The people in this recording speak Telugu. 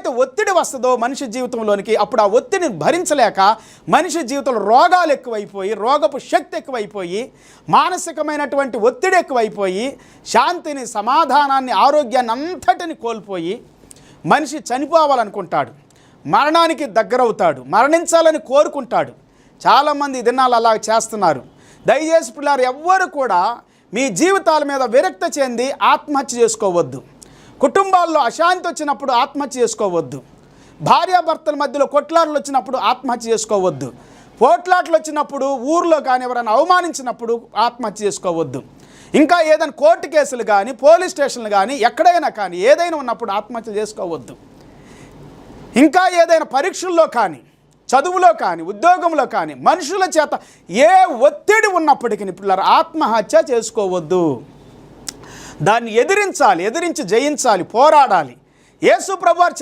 ఎప్పుడైతే ఒత్తిడి వస్తుందో మనిషి జీవితంలోనికి, అప్పుడు ఆ ఒత్తిడిని భరించలేక మనిషి జీవితంలో రోగాలు ఎక్కువైపోయి, రోగపు శక్తి ఎక్కువైపోయి, మానసికమైనటువంటి ఒత్తిడి ఎక్కువైపోయి, శాంతిని, సమాధానాన్ని, ఆరోగ్యాన్ని అంతటిని కోల్పోయి మనిషి చనిపోవాలనుకుంటాడు, మరణానికి దగ్గరవుతాడు, మరణించాలని కోరుకుంటాడు. చాలామంది ఈ దినాలు అలా చేస్తున్నారు. దయచేసి పిల్లలు ఎవ్వరు కూడా మీ జీవితాల మీద విరక్తి చెంది ఆత్మహత్య చేసుకోవద్దు. కుటుంబాల్లో అశాంతి వచ్చినప్పుడు ఆత్మహత్య చేసుకోవద్దు. భార్యాభర్తల మధ్యలో కొట్లాటలు వచ్చినప్పుడు ఆత్మహత్య చేసుకోవద్దు. పోట్లాటలు వచ్చినప్పుడు, ఊర్లో కానీ ఎవరైనా అవమానించినప్పుడు ఆత్మహత్య చేసుకోవద్దు. ఇంకా ఏదైనా కోర్టు కేసులు కానీ, పోలీస్ స్టేషన్లు కానీ, ఎక్కడైనా కానీ ఏదైనా ఉన్నప్పుడు ఆత్మహత్య చేసుకోవద్దు. ఇంకా ఏదైనా పరీక్షల్లో కానీ, చదువులో కానీ, ఉద్యోగంలో కానీ, మనుషుల చేత ఏ ఒత్తిడి ఉన్నప్పటికీ పిల్లలు ఆత్మహత్య చేసుకోవద్దు. దాన్ని ఎదిరించి జయించాలి, పోరాడాలి. యేసు ప్రభువారు